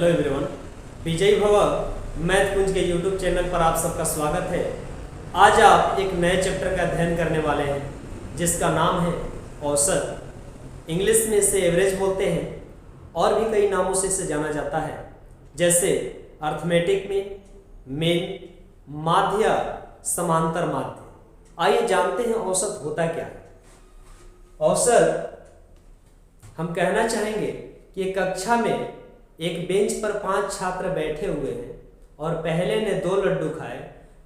Hello everyone, विजय भव math कुंज के YouTube channel पर आप सबका स्वागत है। आज आप एक नए चैप्टर का अध्ययन करने वाले हैं जिसका नाम है औसत। इंग्लिश में इसे एवरेज बोलते हैं और भी कई नामों से इसे जाना जाता है, जैसे अर्थमेटिक में मेन, माध्य, समांतर माध्य। आइए जानते हैं औसत होता क्या है। औसत हम कहना चाहेंगे कि कक्षा में एक बेंच पर 5 छात्र बैठे हुए हैं और पहले ने 2 लड्डू खाए,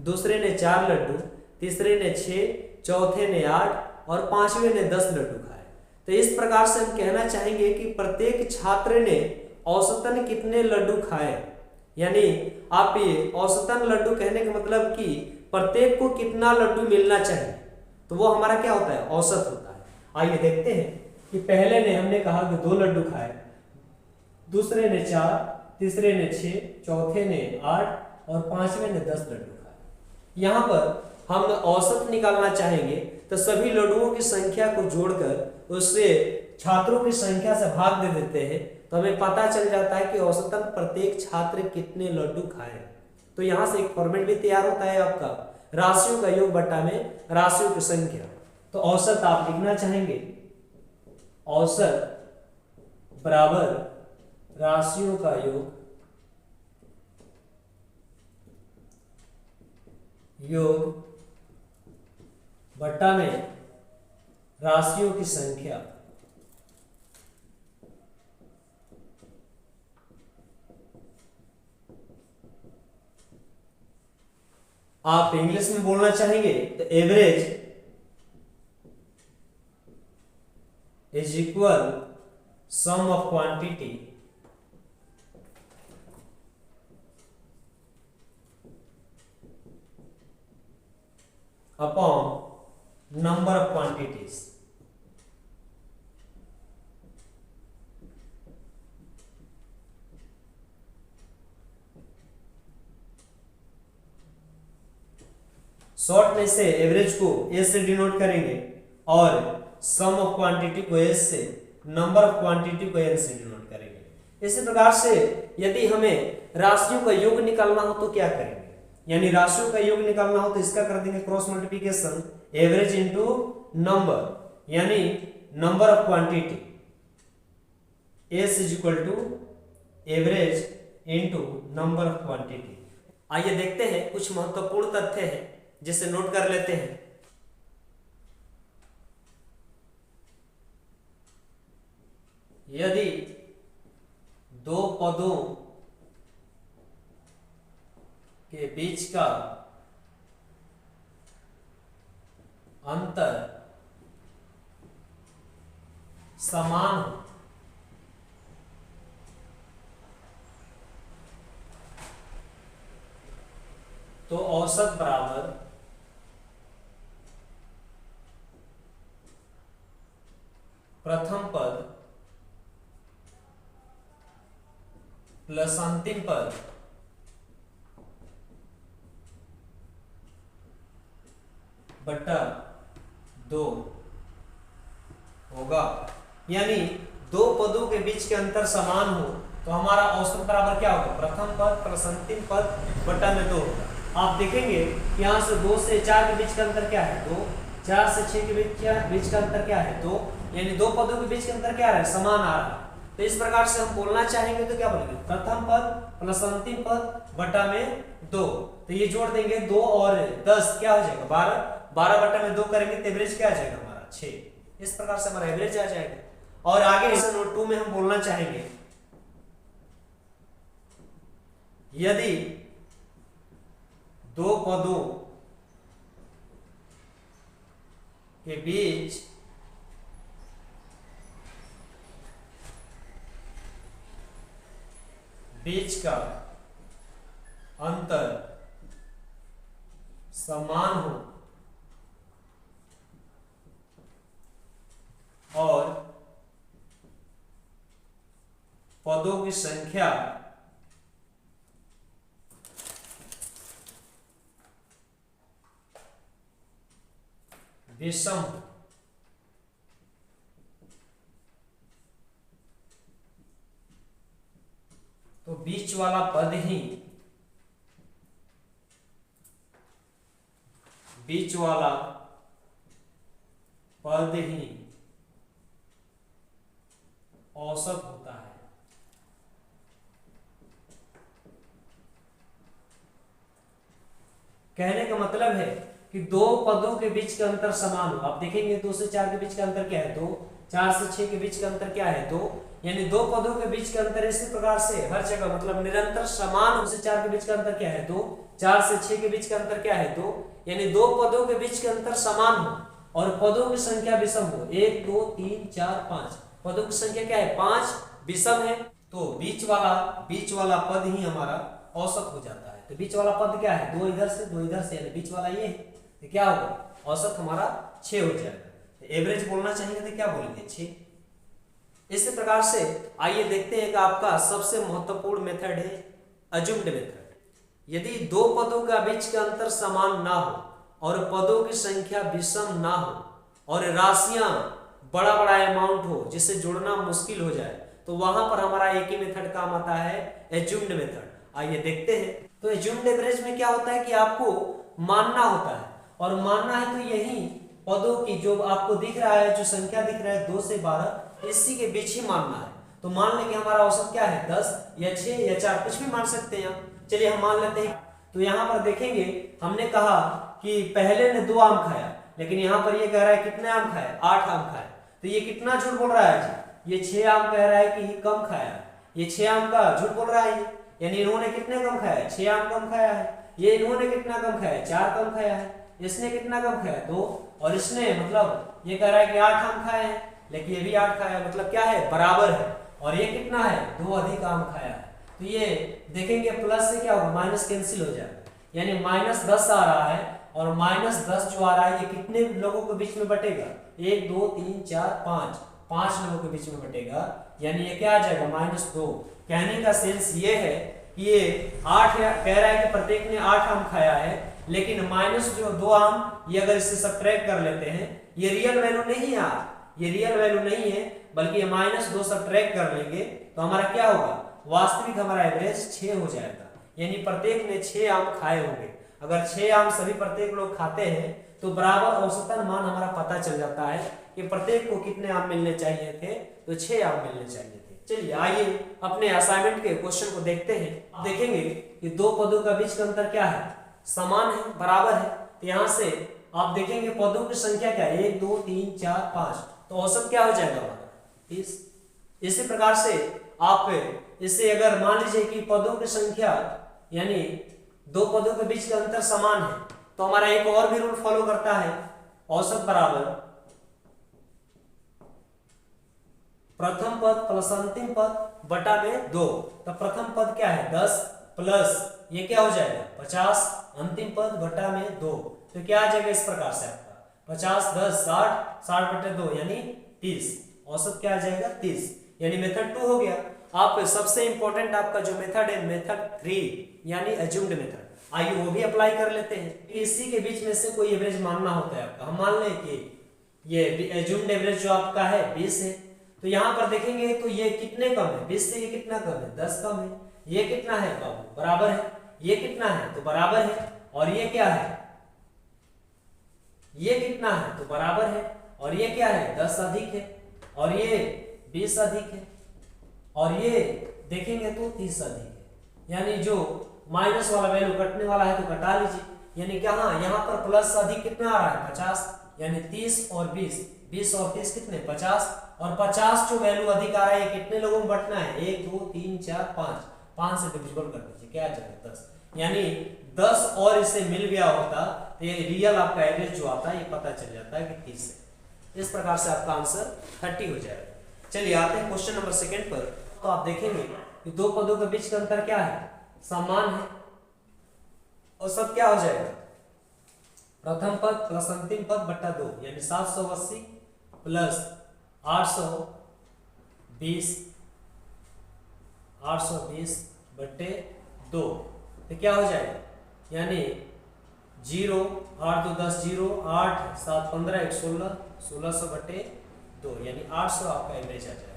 दूसरे ने 4 लड्डू, तीसरे ने 6, चौथे ने 8 और पांचवें ने 10 लड्डू खाए। तो इस प्रकार से हम कहना चाहेंगे कि प्रत्येक छात्र ने औसतन कितने लड्डू खाए, यानी आप ये औसतन लड्डू कहने का मतलब कि प्रत्येक को कितना लड्डू मिलना चाहिए, तो वो हमारा क्या होता है, औसत होता है। आइए देखते हैं कि पहले ने हमने कहा कि 2 लड्डू खाए, दूसरे ने 4, तीसरे ने 6, चौथे ने 8 और पांचवें ने 10 लड्डू खाए। यहाँ पर हम औसत निकालना चाहेंगे तो सभी लड्डुओं की संख्या को जोड़कर उससे छात्रों की संख्या से भाग दे देते हैं, तो हमें पता चल जाता है कि औसतन प्रत्येक छात्र कितने लड्डू खाए। तो यहाँ से एक फॉर्मेट भी तैयार होता है आपका, राशियों का योग बट्टा में राशियों की संख्या। तो औसत आप लिखना चाहेंगे, औसत बराबर राशियों का योग बट्टा में राशियों की संख्या। आप इंग्लिश में बोलना चाहेंगे तो average is equal some of quantity upon number of quantities. Short में से एवरेज को ए से डिनोट करेंगे और सम ऑफ क्वांटिटी को एस से, नंबर ऑफ क्वांटिटी को एन से डिनोट करेंगे। इसी प्रकार से यदि हमें राशियों का योग निकालना हो तो क्या करेंगे, यानी राशियों का योग निकालना हो तो इसका कर देंगे cross multiplication, average into number, यानी number of quantity, S is equal to average into number of quantity. आइए देखते हैं कुछ महत्वपूर्ण तथ्य हैं जिसे नोट कर लेते हैं। यदि 2 पदों के बीच का अंतर समान हो तो औसत बराबर प्रथम पद प्लस अंतिम पद बट्टा 2 होगा। यानी 2 पदों के बीच के अंतर समान हो तो हमारा औसत बराबर क्या होगा, प्रथम पद प्लस अंतिम पद बट्टा में 2 होगा। आप देखेंगे यहाँ से 2 से 4 के बीच का अंतर क्या है, 2, 4 से 6 के बीच का अंतर क्या है, 2, यानी 2 पदों के बीच का अंतर क्या है, समान आ रहा है। तो इस प्रकार से हम बोलना चाहेंगे तो क्या बोलेंगे, प्रथम पद प्लस अंतिम पद बट्टा में 2। तो ये जोड़ देंगे 2 और 10 क्या हो जाएगा, 12, 12 बट्टा में 2 करेंगे तो एवरेज क्या आ जाएगा हमारा 6। इस प्रकार से हमारा एवरेज आ जाएगा। और आगे इस नोट 2 में हम बोलना चाहेंगे, यदि 2 पदों के बीच का अंतर समान हो और पदों की संख्या विषम तो बीच वाला पद ही औसत होता है। कहने का मतलब है कि दो पदों के बीच का अंतर समान हो। आप देखेंगे 2 से 4 के बीच का अंतर क्या है 2, 4 से 6 के बीच का अंतर क्या है 2, यानी दो पदों के बीच का अंतर इसी प्रकार से हर जगह मतलब निरंतर समान। 2 से 4 के बीच का अंतर क्या है 2, 4 से 6 के बीच का अंतर क्या है 2, यानी दो पदों के बीच का अंतर समान हो और पदों की संख्या विषम हो। 1 2 3 4 5 पदों की संख्या क्या है 5 विषम है, तो बीच वाला पद ही हमारा औसत हो जाता है। तो बीच वाला पद क्या है 2 इधर से 2 इधर से, यानी बीच वाला ये है, तो क्या होगा औसत हमारा 6 हो जाएगा। तो एवरेज बोलना चाहिए तो क्या बोलेंगे 6। इसी प्रकार से आइए देखते हैं कि आपका सबसे महत्वपूर्ण मेथड है अज्यूम्ड मेथड। यदि दो पदों का बीच का अंतर समान ना हो और पदों की संख्या विषम ना हो और राशियां बड़ा अमाउंट हो जिसे जोड़ना मुश्किल हो जाए, तो वहां पर हमारा एक ही मेथड काम आता है एज्यूम्ड मेथड। आइए देखते हैं। तो एज्यूम्ड एवरेज में क्या होता है कि आपको मानना होता है, और मानना है तो यही पदों की जो आपको दिख रहा है, जो संख्या दिख रहा है 2 से 12, इसी के बीच ही मानना है। तो मान लें कि हमारा औसत क्या है 10 या 6 या 4, कुछ भी मान सकते हैं। चलिए हम मान लेते हैं। तो यहाँ पर देखेंगे हमने कहा कि पहले ने 2 आम खाया, लेकिन यहाँ पर ये कह रहा है कितने आम खाए 8 आम खाए, तो ये कितना झूठ बोल रहा है जी, ये 6 आम कह रहा है कि कम खाया, ये 6 आम का झूठ बोल रहा है। यानी इन्होंने कितने कम खाया 6 आम कम खाया है, ये इन्होंने कितना कम खाया 4 कम खाया है, इसने कितना कम खाया 2, और इसने मतलब ये कह रहा है कि 8 आम खाए हैं, लेकिन ये भी 8 खाया, मतलब क्या है बराबर है। और ये कितना है 2 अधिक आम खाया है। तो ये देखेंगे प्लस से क्या होगा माइनस कैंसिल हो जाएगा, यानी -10 आ रहा है, और -10 जो आ रहा है ये कितने लोगों के बीच में बटेगा 1 2 3 4 5 लोगों के बीच में बटेगा, यानी ये क्या आ जाएगा -2। कहने का सेंस ये है कि ये 8 कह रहा है कि प्रत्येक ने 8 आम खाया है, लेकिन माइनस जो 2 आम ये अगर इससे सब्ट्रैक्ट कर लेते हैं, ये रियल वैल्यू नहीं है, ये रियल वैल्यू नहीं है, बल्कि ये -2 सब्ट्रैक्ट कर लेंगे तो हमारा क्या होगा वास्तविक हमारा एवरेज 6 हो जाएगा। यानी प्रत्येक ने 6 आम खाए होंगे। अगर 6 आम सभी प्रत्येक लोग खाते हैं तो बराबर औसतन मान हमारा पता चल जाता है कि प्रत्येक को कितने आम मिलने चाहिए थे, तो 6 आम मिलने चाहिए थे। चलिए आइए अपने असाइनमेंट के क्वेश्चन को देखते हैं। आप देखेंगे कि दो पदों का बीच का अंतर क्या है समान है, बराबर है। तो यहाँ से आप देखेंगे पदों की संख्या क्या है 1 2 3 4 5, तो औसत क्या हो जाएगा हमारा 30। इसी प्रकार से आप इससे अगर मान लीजिए कि पदों की संख्या यानी दो पदों के बीच का अंतर समान है, तो हमारा एक और भी रूल फॉलो करता है, औसत बराबर प्रथम पद प्लस अंतिम पद बटा में 2। तो प्रथम पद क्या है 10 प्लस ये क्या हो जाएगा 50 अंतिम पद बटा में 2, तो क्या आ जाएगा इस प्रकार से आपका 50 10 60 60 बटे 2 यानी 30। औसत क्या आ जाएगा 30, यानी मेथड 2 हो गया। आप सबसे इंपॉर्टेंट आपका जो मेथड है मेथड 3 यानी अज्यूम्ड मेथड, आइए वो भी अप्लाई कर लेते हैं। इसी के बीच में से कोई एवरेज मानना होता है आपका। हम मान लें कि ये अज्यूम्ड एवरेज जो आपका है 20 है, तो यहाँ पर देखेंगे तो ये कितने कम है 20 से, ये कितना कम है 10 कम है, ये कितना है बाबू बराबर है, ये कितना है तो बराबर है, और ये क्या है ये कितना है तो बराबर है, और ये क्या है 10 अधिक है, और ये 20 अधिक है, और ये देखेंगे तो 30 अधिक है। यानी जो माइनस वाला वैल्यू कटने वाला है तो कटा लीजिए, यानी क्या हाँ यहाँ पर प्लस अधिक कितना आ रहा है 50, यानी 30 और 20, 20 और 30 कितने 50, और 50 जो वैल्यू अधिक आ रहा है ये कितने लोगों में बटना है 1 2 3 4 5 से डिविजिबल कर दीजिए, क्या आ जाएगा 10, यानी 10 और इससे मिल गया होता तो ये रियल आपका एवरेज जो आता है ये पता चल जाता है कि 30 है। इस प्रकार से आपका आंसर 30 हो जाएगा। चलिए आते हैं क्वेश्चन नंबर 2 पर। तो आप देखेंगे कि दो पदों के बीच का अंतर क्या है समान है, और सब क्या हो जाएगा प्रथम पद प्लस अंतिम पद बटा 2, यानी 780 प्लस 820 बटे 2, तो क्या हो जाएगा यानी 0 8 2 10 0 8 7 15 1 16 1600 बटे 2, यानी 800 आपका एवरेज आ जाएगा।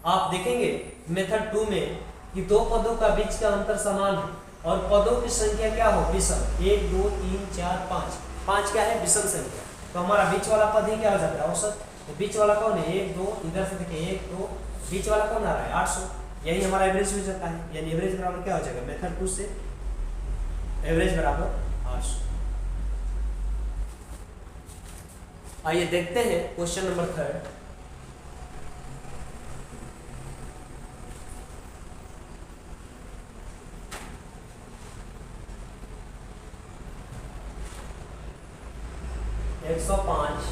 आप देखेंगे मेथड 2 में कि दो पदों का बीच का अंतर समान है और पदों की संख्या क्या हो, विषम, 1 2 3 4 5, 5 क्या है, विषम संख्या, तो हमारा बीच वाला पद ही क्या हो जाता है, औसत। तो बीच वाला कौन है, 1 2, इधर से देखिए 1 2, बीच वाला कौन आ रहा है, 800, यही हमारा एवरेज हो जाता है। यानी एवरेज बराबर क्या हो जाएगा, मेथड 2 से एवरेज बराबर 800। आइए देखते हैं क्वेश्चन नंबर 3। एक 105,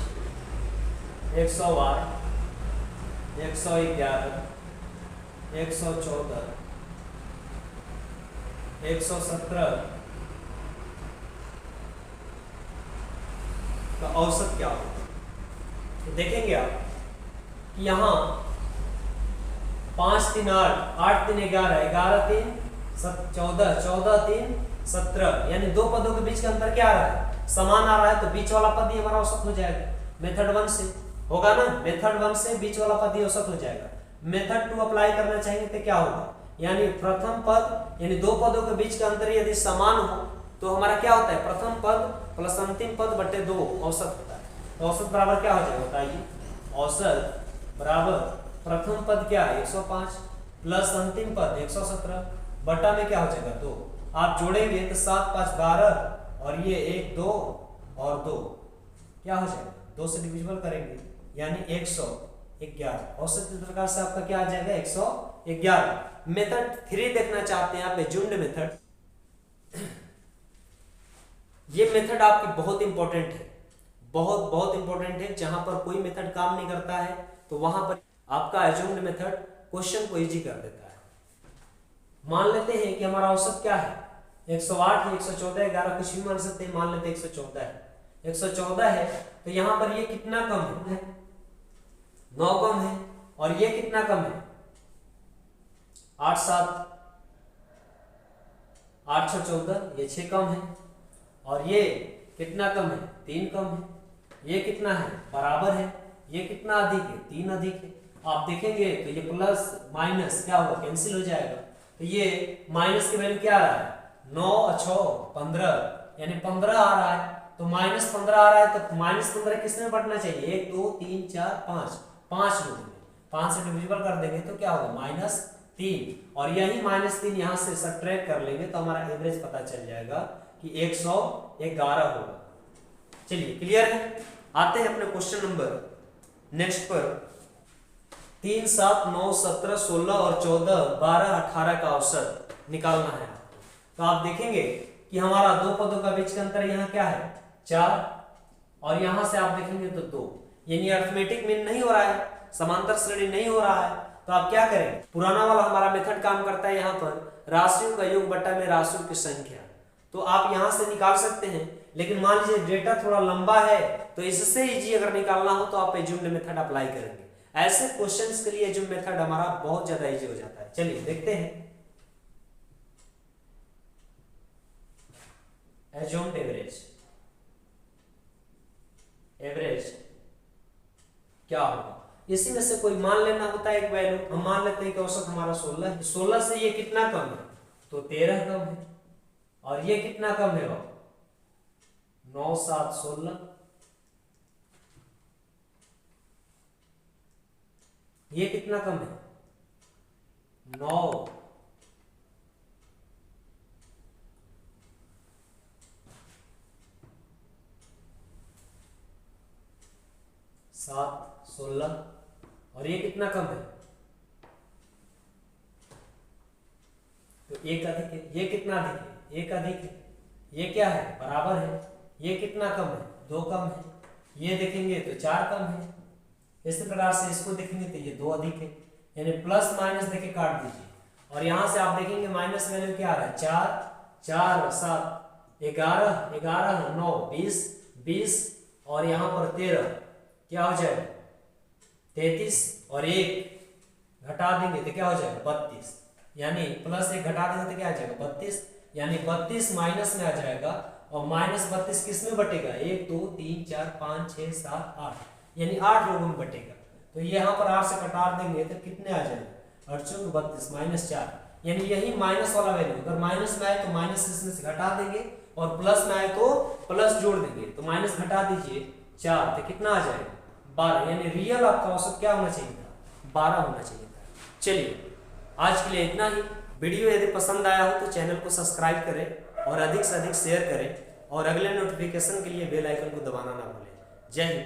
108, 111, 114, 117 का औसत क्या होगा। तो देखेंगे आप कि यहाँ 5 3 8, 8 3 11, 11 3 14, 14 3 17, यानी दो पदों के बीच का अंतर क्या आ रहा है, समान आ रहा है, तो बीच वाला पद ही हमारा औसत हो जाएगा। मेथड 1 से होगा ना, मेथड 1 से बीच वाला पद ही औसत हो जाएगा। मेथड 2 अप्लाई करना चाहेंगे तो क्या होगा, यानी प्रथम पद यानी दो पदों के बीच का अंतर यदि समान हो तो हमारा क्या होता है, प्रथम पद प्लस अंतिम पद बटे 2 औसत होता है। तो औसत बराबर क्या हो जाएगा बताइए, औसत बराबर प्रथम पद क्या है 105 प्लस अंतिम पद 117 बटा में क्या हो जाएगा 2। आप जोड़ेंगे तो 7 5 12 और ये 1 2 और 2 क्या हो जाएगा, 2 से डिविजिबल करेंगे यानी 111। औसत इस प्रकार से आपका क्या आ जाएगा 111। मेथड 3 देखना चाहते हैं आप, एज्यूम्ड मेथड। ये मेथड आपकी बहुत इंपॉर्टेंट है, बहुत बहुत इंपॉर्टेंट है। जहां पर कोई मेथड काम नहीं करता है तो वहां पर आपका एज्यूम्ड मेथड क्वेश्चन को इजी कर देता है। मान लेते हैं कि हमारा औसत क्या है 108 है, 114 11 कुछ भी मान सकते हैं, मान लेते हैं 114 है, 114 है, तो यहां पर ये कितना कम है 9 कम है, और ये कितना कम है 8 7 8 6 14, ये 6 कम है, और ये कितना कम है 3 कम है, ये कितना है बराबर है, ये कितना अधिक है 3 अधिक है। आप देखेंगे तो ये प्लस माइनस क्या होगा, कैंसिल हो जाएगा, तो ये माइनस की वैल्यू क्या आ रहा है 9 और 6 15, यानी 15 आ रहा है, तो माइनस 15 आ रहा है, तो माइनस 15 किसमें बढ़ना चाहिए 1 2 3 4 5, 5 में, 5 से डिविजिबल कर देंगे तो क्या होगा -3, और यही -3 यहाँ से सब्ट्रैक्ट कर लेंगे तो हमारा एवरेज पता चल जाएगा कि 111 होगा। चलिए क्लियर है। आते हैं अपने क्वेश्चन नंबर नेक्स्ट पर। 3 7 9 17 16 और 14 12 18 का औसत निकालना है। तो आप देखेंगे कि हमारा दो पदों का बीच का अंतर यहाँ क्या है 4, और यहां से आप देखेंगे तो 2, यानी अरिथमेटिक मीन नहीं हो रहा है, समांतर श्रेणी नहीं हो रहा है। तो आप क्या करें, पुराना वाला हमारा मेथड काम करता है यहाँ पर राशियों का योग बटा में राशियों की संख्या, तो आप यहां से निकाल सकते हैं। लेकिन मान लीजिए डेटा थोड़ा लंबा है तो इससे इजी अगर निकालना हो तो आप एज्यूम्ड मेथड अप्लाई करेंगे। ऐसे क्वेश्चंस के लिए एज्यूम्ड मेथड हमारा बहुत ज्यादा इजी हो जाता है। चलिए देखते हैं एज्यूम्ड एवरेज। एवरेज क्या होगा, इसी में से कोई मान लेना होता है एक वैल्यू। हम मान लेते हैं कि औसत हमारा 16 है, 16 से ये कितना कम है तो 13 कम है, और ये कितना कम है 9 7 16, ये कितना कम है 9 7 16, और ये कितना कम है तो 1 अधिक है, ये कितना अधिक है 1 अधिक है, ये क्या है बराबर है, ये कितना कम है 2 कम है, ये देखेंगे तो 4 कम है। इसी प्रकार से इसको देखेंगे तो ये 2 अधिक है, यानी प्लस माइनस देके काट दीजिए, और यहां से आप देखेंगे माइनस वैल्यू क्या आ रहा है 4 4 7 11 11 9 20 20, और यहां पर 13 क्या हो जाएगा 33, और 1 घटा देंगे तो क्या हो जाएगा 32, यानी प्लस 1 घटा देंगे तो क्या आ जाएगा 32, यानी 32 माइनस में आ जाएगा, और -32 किस में बटेगा 1 2 3 4 5 6 7 8, यानी 8 लोगों में बटेगा। तो ये यहाँ पर 8 से कटा देंगे तो कितने आ जाएंगे 8 32 -4, यानी यही माइनस वाला वैल्यू, अगर माइनस में आए तो माइनस इसमें से घटा देंगे और प्लस में आए तो प्लस जोड़ देंगे। तो माइनस घटा दीजिए 4, तो कितना आ जाएगा 12, यानी रियल आपका औसत क्या होना चाहिए था 12 होना चाहिए था। चलिए आज के लिए इतना ही। वीडियो यदि पसंद आया हो तो चैनल को सब्सक्राइब करें और अधिक से अधिक शेयर करें और अगले नोटिफिकेशन के लिए बेल आइकन को दबाना ना भूलें। जय हिंद।